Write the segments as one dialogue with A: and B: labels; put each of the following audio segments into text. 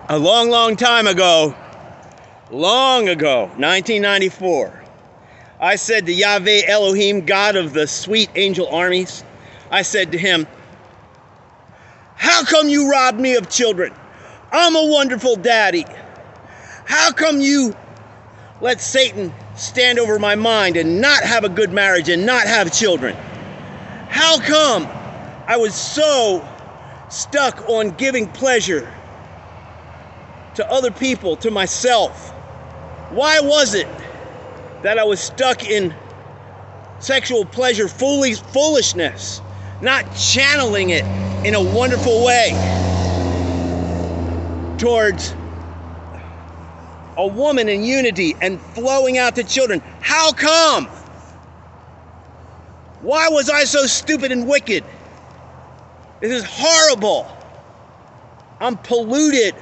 A: A long, long time ago, 1994, I said to Yahweh Elohim, God of the sweet angel armies, I said to him, how come you robbed me of children? I'm a wonderful daddy. How come you let Satan stand over my mind and not have a good marriage and not have children? How come I was so stuck on giving pleasure to other people, to myself? Why was it that I was stuck in sexual pleasure foolishness, not channeling it in a wonderful way towards a woman in unity and flowing out to children? How come? Why was I so stupid and wicked? This is horrible. I'm polluted.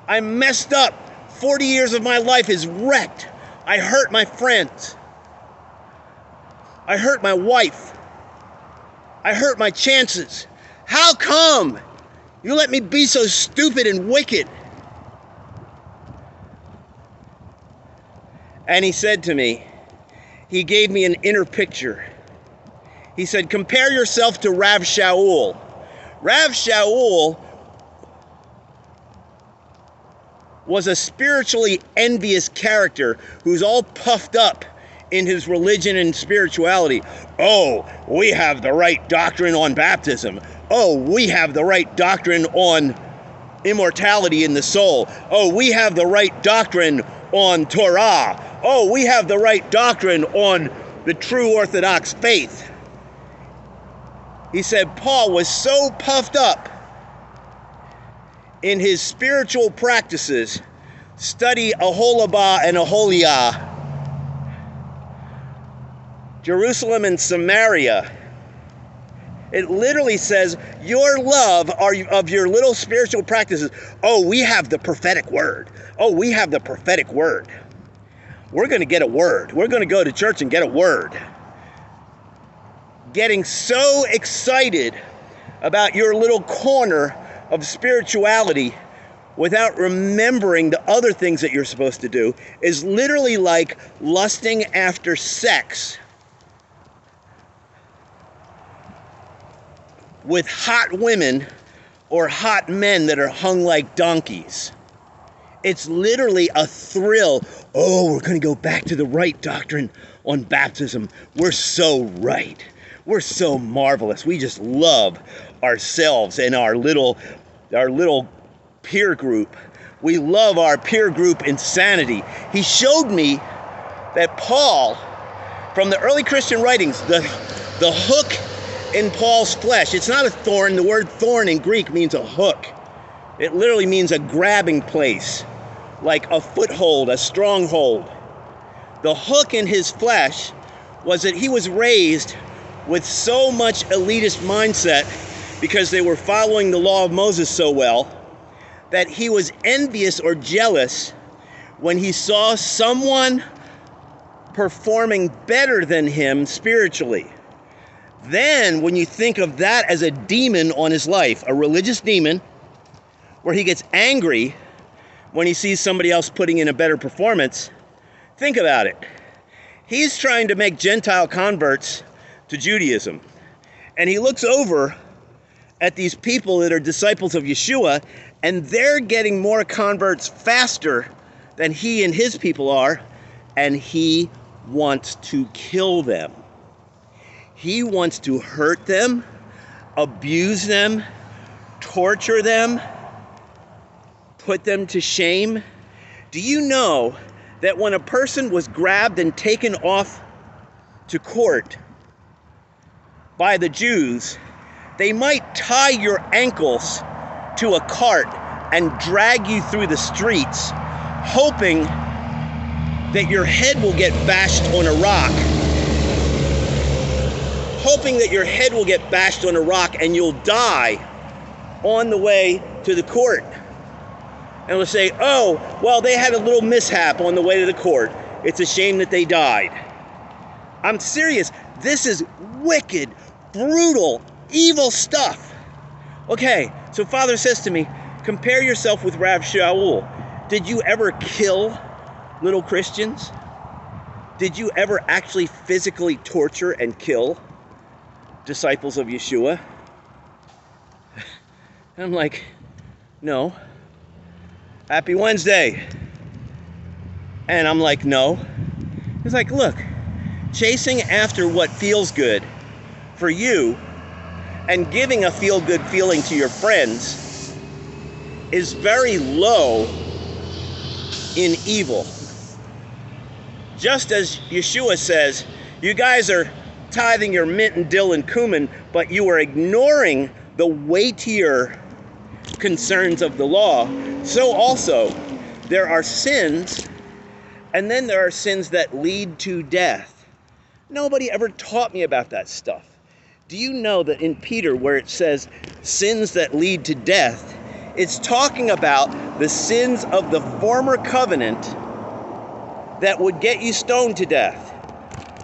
A: I'm messed up. 40 years of my life is wrecked. I hurt my friends. I hurt my wife. I hurt my chances. How come you let me be so stupid and wicked? And he said to me, he gave me an inner picture. He said, compare yourself to Rav Shaul. Rav Shaul was a spiritually envious character who's all puffed up in his religion and spirituality. Oh, we have the right doctrine on baptism. Oh, we have the right doctrine on immortality in the soul. Oh, we have the right doctrine on Torah. Oh, we have the right doctrine on the true Orthodox faith. He said Paul was so puffed up in his spiritual practices, study Aholabah and Aholiah, Jerusalem and Samaria. It literally says, your love of your little spiritual practices. Oh, we have the prophetic word. Oh, we have the prophetic word. We're going to get a word. We're going to go to church and get a word. Getting so excited about your little corner of spirituality without remembering the other things that you're supposed to do is literally like lusting after sex with hot women or hot men that are hung like donkeys. It's literally a thrill. Oh, we're going to go back to the right doctrine on baptism. We're so right. We're so marvelous. We just love ourselves and our little peer group. We love our peer group insanity. He showed me that Paul, from the early Christian writings, the hook in Paul's flesh, it's not a thorn. The word thorn in Greek means a hook. It literally means a grabbing place, like a foothold, a stronghold. The hook in his flesh was that he was raised with so much elitist mindset because they were following the law of Moses so well that he was envious or jealous when he saw someone performing better than him spiritually. Then when you think of that as a demon on his life, a religious demon, where he gets angry when he sees somebody else putting in a better performance, think about it. He's trying to make Gentile converts to Judaism. And he looks over at these people that are disciples of Yeshua, and they're getting more converts faster than he and his people are, and he wants to kill them. He wants to hurt them, abuse them, torture them, put them to shame. Do you know that when a person was grabbed and taken off to court by the Jews, they might tie your ankles to a cart and drag you through the streets, hoping that your head will get bashed on a rock. Hoping that your head will get bashed on a rock and you'll die on the way to the court. And we'll say, oh, well, they had a little mishap on the way to the court. It's a shame that they died. I'm serious. This is wicked, brutal, evil stuff. Okay, so Father says to me, Compare yourself with Rav Shaul. Did you ever kill little Christians? Did you ever actually physically torture and kill disciples of Yeshua? And I'm like, no. Happy Wednesday. And I'm like, no. He's like, look, chasing after what feels good for you and giving a feel-good feeling to your friends is very low in evil. Just as Yeshua says, you guys are tithing your mint and dill and cumin, but you are ignoring the weightier concerns of the law. So also, there are sins, and then there are sins that lead to death. Nobody ever taught me about that stuff. Do you know that in Peter, where it says sins that lead to death, it's talking about the sins of the former covenant that would get you stoned to death.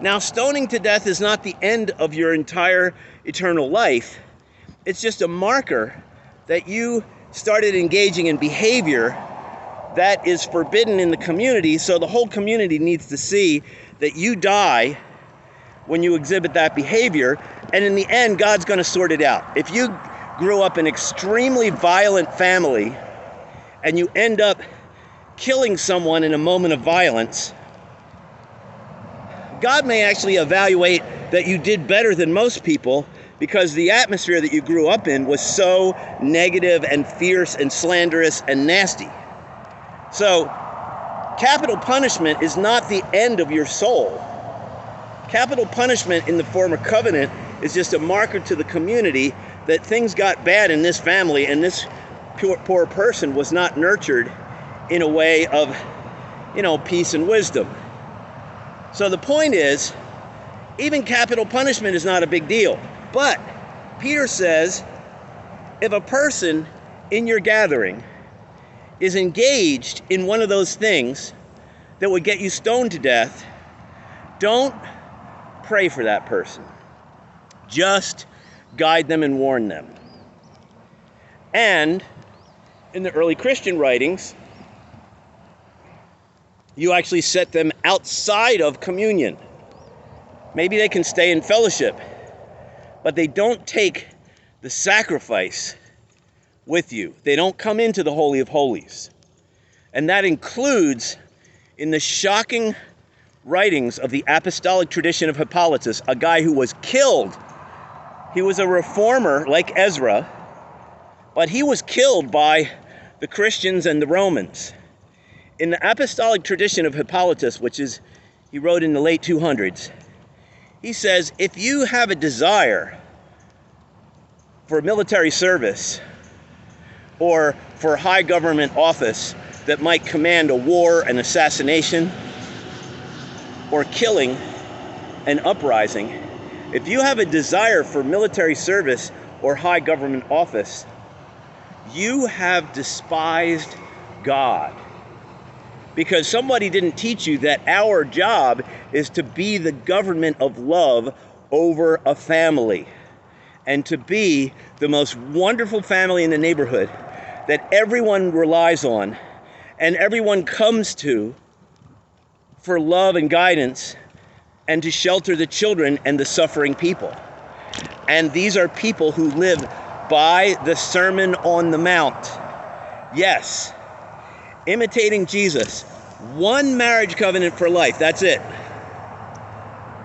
A: Now, stoning to death is not the end of your entire eternal life. It's just a marker that you started engaging in behavior that is forbidden in the community, so the whole community needs to see that you die when you exhibit that behavior, and in the end, God's going to sort it out. If you grew up in an extremely violent family and you end up killing someone in a moment of violence, God may actually evaluate that you did better than most people because the atmosphere that you grew up in was so negative and fierce and slanderous and nasty. So, capital punishment is not the end of your soul. Capital punishment in the former covenant is just a marker to the community that things got bad in this family and this poor person was not nurtured in a way of, peace and wisdom. So the point is, even capital punishment is not a big deal. But Peter says, if a person in your gathering is engaged in one of those things that would get you stoned to death, don't pray for that person. Just guide them and warn them. And in the early Christian writings, you actually set them outside of communion. Maybe they can stay in fellowship, but they don't take the sacrifice with you. They don't come into the Holy of Holies. And that includes in the shocking writings of the apostolic tradition of Hippolytus, a guy who was killed. He was a reformer like Ezra, but he was killed by the Christians and the Romans. In the apostolic tradition of Hippolytus, which is, he wrote in the late 200s, he says, if you have a desire for military service or for high government office that might command a war, an assassination, or killing, an uprising, if you have a desire for military service or high government office, you have despised God. Because somebody didn't teach you that our job is to be the government of love over a family and to be the most wonderful family in the neighborhood that everyone relies on and everyone comes to for love and guidance and to shelter the children and the suffering people. And these are people who live by the Sermon on the Mount. Yes. Imitating Jesus. One marriage covenant for life. That's it.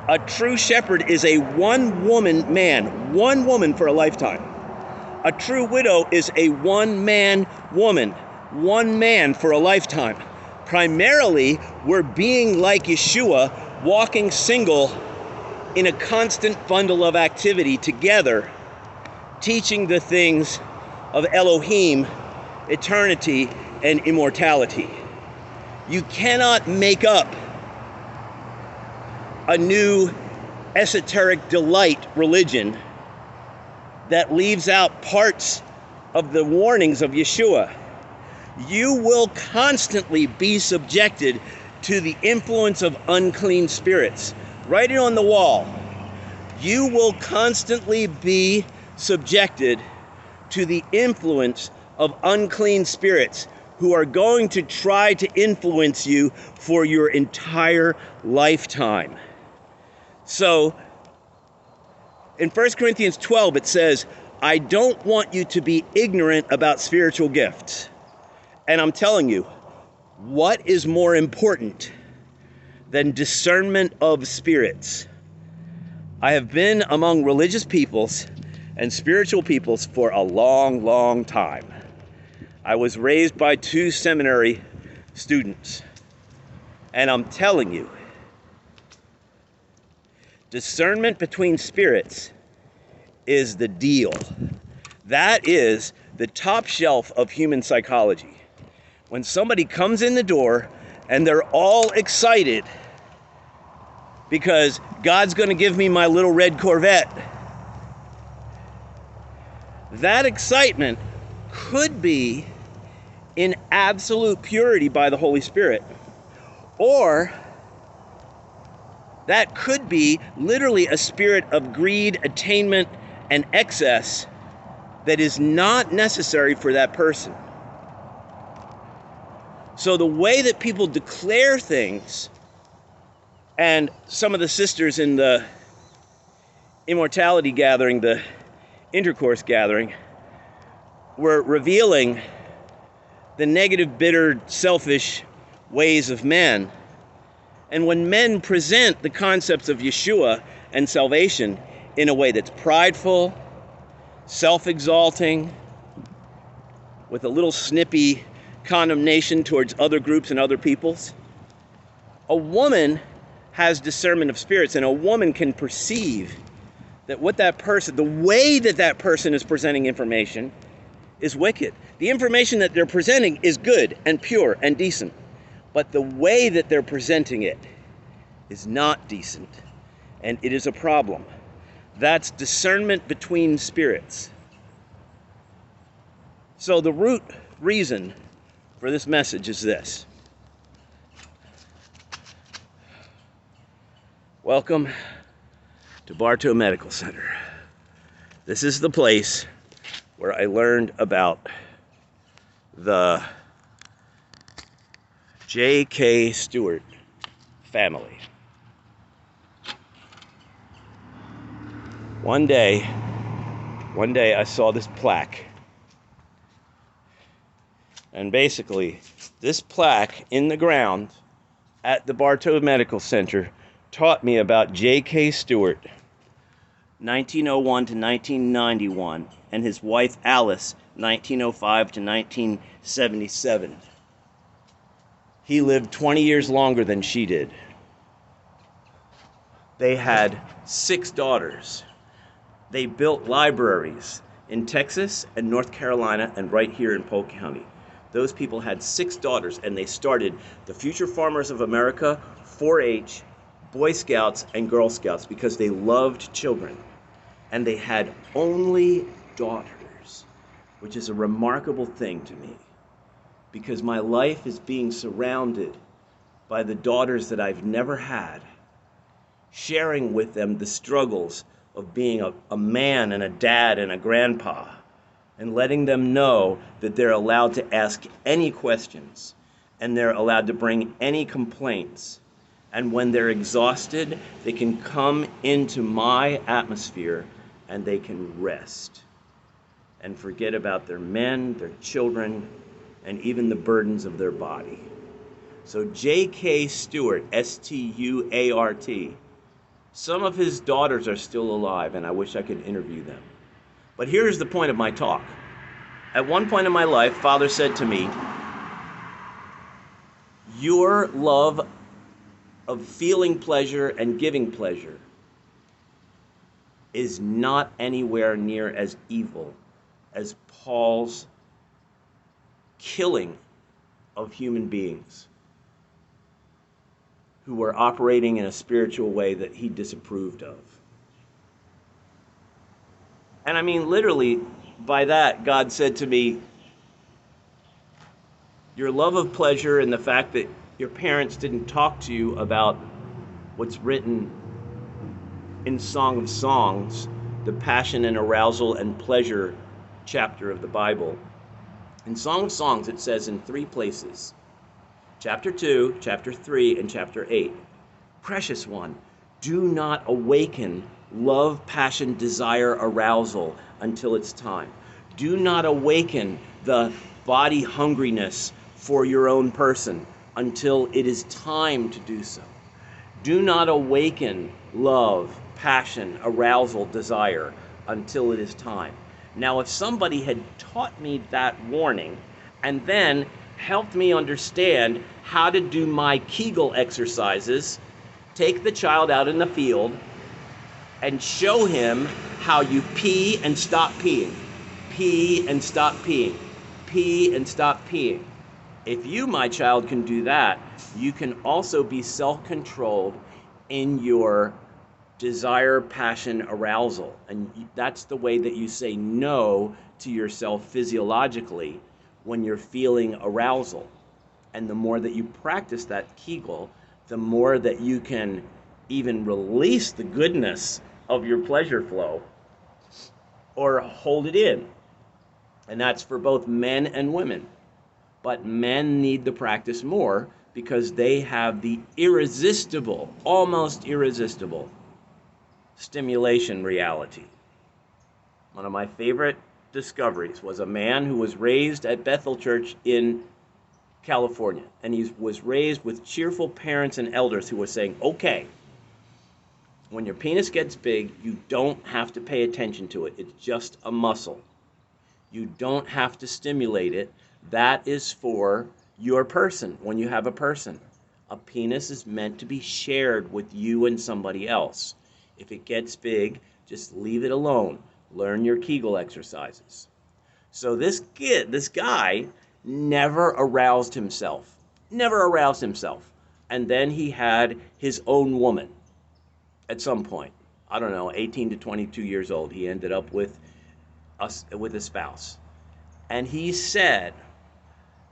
A: A true shepherd is a one-woman man. One woman for a lifetime. A true widow is a one-man woman. One man for a lifetime. Primarily, we're being like Yeshua, walking single in a constant bundle of activity together, teaching the things of Elohim, eternity, and immortality. You cannot make up a new esoteric delight religion that leaves out parts of the warnings of Yeshua. You will constantly be subjected to the influence of unclean spirits. Write it on the wall. You will constantly be subjected to the influence of unclean spirits who are going to try to influence you for your entire lifetime. So, in 1 Corinthians 12, it says, I don't want you to be ignorant about spiritual gifts. And I'm telling you, what is more important than discernment of spirits? I have been among religious peoples and spiritual peoples for a long, long time. I was raised by 2 seminary students. And I'm telling you, discernment between spirits is the deal. That is the top shelf of human psychology. When somebody comes in the door and they're all excited because God's going to give me my little red Corvette, that excitement could be in absolute purity by the Holy Spirit, or that could be literally a spirit of greed, attainment, and excess that is not necessary for that person. So the way that people declare things, and some of the sisters in the immortality gathering, the intercourse gathering, were revealing the negative, bitter, selfish ways of men. And when men present the concepts of Yeshua and salvation in a way that's prideful, self-exalting, with a little snippy condemnation towards other groups and other peoples, a woman has discernment of spirits, and a woman can perceive that what that person, the way that that person is presenting information is wicked. The information that they're presenting is good and pure and decent, but the way that they're presenting it is not decent, and it is a problem. That's discernment between spirits. So the root reason for this message is this. Welcome to Bartow Medical Center. This is the place where I learned about the J.K. Stewart family. One day I saw this plaque. And basically, this plaque in the ground at the Bartow Medical Center taught me about J.K. Stewart, 1901 to 1991, and his wife Alice, 1905 to 1977. He lived 20 years longer than she did. They had 6 daughters. They built libraries in Texas and North Carolina and right here in Polk County. Those people had 6 daughters, and they started the Future Farmers of America, 4-H, Boy Scouts, and Girl Scouts because they loved children. And they had only daughters, which is a remarkable thing to me, because my life is being surrounded by the daughters that I've never had, sharing with them the struggles of being a man and a dad and a grandpa, and letting them know that they're allowed to ask any questions and they're allowed to bring any complaints. And when they're exhausted, they can come into my atmosphere and they can rest and forget about their men, their children, and even the burdens of their body. So J.K. Stewart, S-T-U-A-R-T, some of his daughters are still alive, and I wish I could interview them. But here's the point of my talk. At one point in my life, Father said to me, your love of feeling pleasure and giving pleasure is not anywhere near as evil as Paul's killing of human beings who were operating in a spiritual way that he disapproved of. And I mean, literally, by that, God said to me, your love of pleasure and the fact that your parents didn't talk to you about what's written in Song of Songs, the passion and arousal and pleasure chapter of the Bible, In Song of Songs, it says in 3 places, chapter 2, chapter 3, and chapter 8, precious one, do not awaken love, passion, desire, arousal until it's time. Do not awaken the body hungriness for your own person until it is time to do so. Do not awaken love, passion, arousal, desire until it is time. Now, if somebody had taught me that warning and then helped me understand how to do my Kegel exercises, take the child out in the field and show him how you pee and stop peeing, pee and stop peeing, pee and stop peeing. If you, my child, can do that, you can also be self-controlled in your desire, passion, arousal. And that's the way that you say no to yourself physiologically when you're feeling arousal. And the more that you practice that Kegel, the more that you can even release the goodness of your pleasure flow or hold it in. And that's for both men and women. But men need the practice more because they have the irresistible, almost irresistible stimulation reality. One of my favorite discoveries was a man who was raised at Bethel Church in California. And he was raised with cheerful parents and elders who were saying, okay, when your penis gets big, you don't have to pay attention to it. It's just a muscle. You don't have to stimulate it. That is for your person, when you have a person. A penis is meant to be shared with you and somebody else. If it gets big, just leave it alone. Learn your Kegel exercises. So this guy never aroused himself. Never aroused himself. And then he had his own woman at some point. I don't know, 18 to 22 years old. He ended up with a spouse. And he said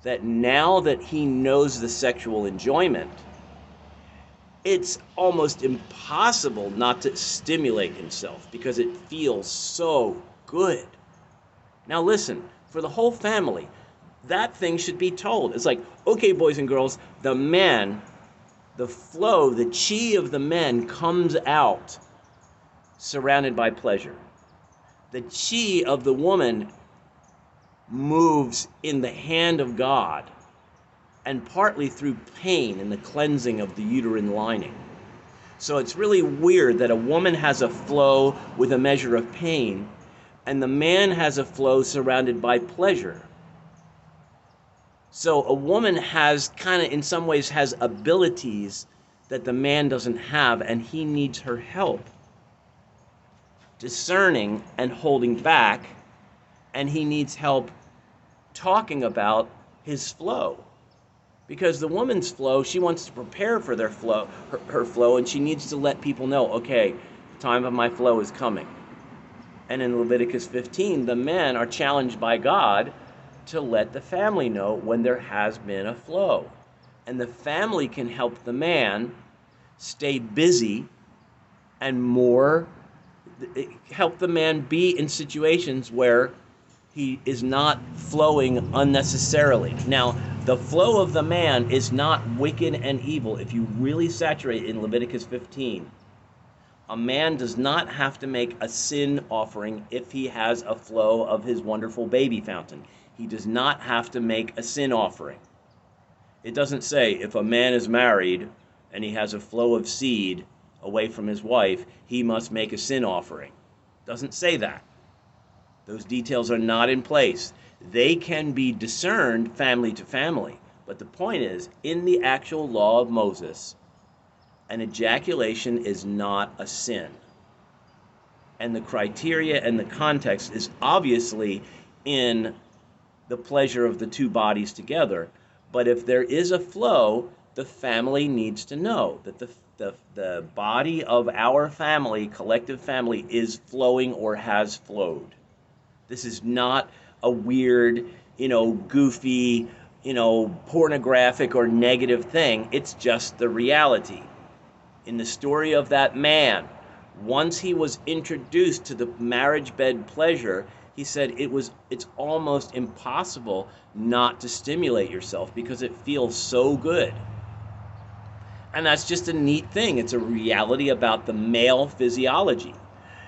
A: that now that he knows the sexual enjoyment, it's almost impossible not to stimulate himself because it feels so good. Now listen, for the whole family, that thing should be told. It's like, okay, boys and girls, the men, the flow, the chi of the men comes out surrounded by pleasure. The chi of the woman moves in the hand of God and partly through pain and the cleansing of the uterine lining. So it's really weird that a woman has a flow with a measure of pain and the man has a flow surrounded by pleasure. So a woman has kind of, in some ways, has abilities that the man doesn't have, and he needs her help discerning and holding back, and he needs help talking about his flow. Because the woman's flow, she wants to prepare for their flow, her flow, and she needs to let people know, okay, the time of my flow is coming. And in Leviticus 15, the men are challenged by God to let the family know when there has been a flow. And the family can help the man stay busy and help the man be in situations where he is not flowing unnecessarily. Now, the flow of the man is not wicked and evil. If you really saturate in Leviticus 15, a man does not have to make a sin offering if he has a flow of his wonderful baby fountain. He does not have to make a sin offering. It doesn't say if a man is married and he has a flow of seed away from his wife, he must make a sin offering. It doesn't say that. Those details are not in place. They can be discerned family to family. But the point is, in the actual law of Moses, an ejaculation is not a sin. And the criteria and the context is obviously in the pleasure of the two bodies together. But if there is a flow, the family needs to know that the body of our family, collective family, is flowing or has flowed. This is not a weird, goofy, pornographic or negative thing. It's just the reality. In the story of that man, once he was introduced to the marriage bed pleasure,
B: he said it's almost impossible not to stimulate yourself because it feels so good. And that's just a neat thing. It's a reality about the male physiology.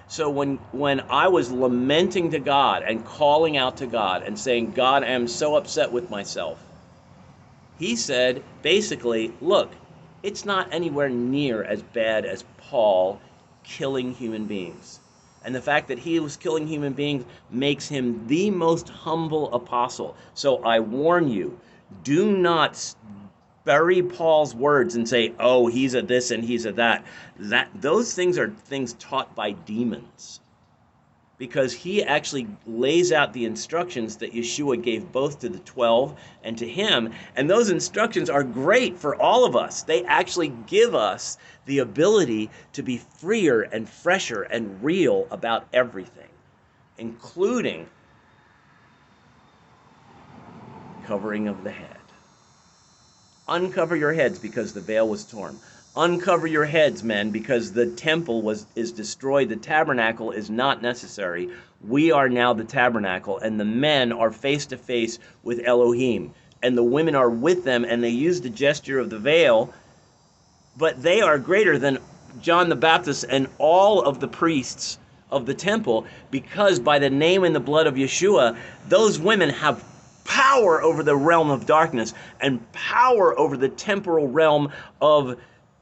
B: So when I was lamenting to God and calling out to God and saying, God, I am so upset with myself, he said, basically, look, it's not anywhere near as bad as Paul killing human beings. And the fact that he was killing human beings makes him the most humble apostle. So I warn you, do not bury Paul's words and say, oh, he's a this and he's a that. Those things are things taught by demons. Because he actually lays out the instructions that Yeshua gave both to the 12 and to him. And those instructions are great for all of us. They actually give us the ability to be freer and fresher and real about everything, including covering of the head. Uncover your heads because the veil was torn. Uncover your heads, men, because the temple is destroyed. The tabernacle is not necessary. We are now the tabernacle, and the men are face to face with Elohim, and the women are with them, and they use the gesture of the veil, but they are greater than John the Baptist and all of the priests of the temple, because by the name and the blood of Yeshua, those women have power over the realm of darkness and power over the temporal realm of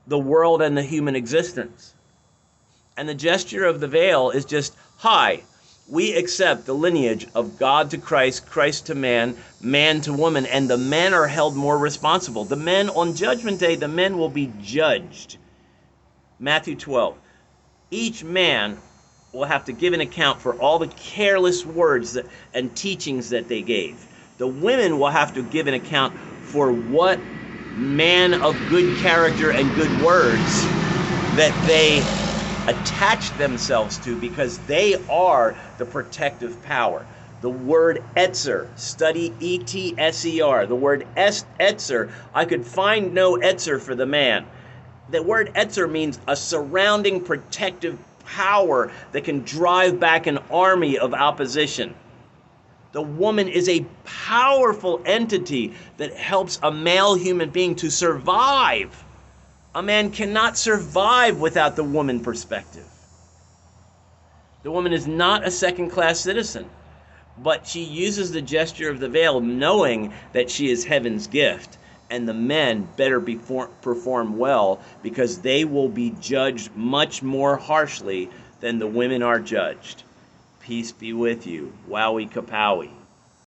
B: the world and the human existence. And the gesture of the veil is just, hi, we accept the lineage of God to Christ, Christ to man, man to woman, and the men are held more responsible. The men, on Judgment Day, the men will be judged. Matthew 12. Each man will have to give an account for all the careless words and teachings that they gave. The women will have to give an account for what man of good character and good words that they attach themselves to, because they are the protective power. The word etzer, study E-T-S-E-R. The word etzer, I could find no etzer for the man. The word etzer means a surrounding protective power that can drive back an army of opposition. The woman is a powerful entity that helps a male human being to survive. A man cannot survive without the woman perspective. The woman is not a second-class citizen, but she uses the gesture of the veil knowing that she is heaven's gift, and the men better perform well, because they will be judged much more harshly than the women are judged. Peace be with you. Wowie kapowie.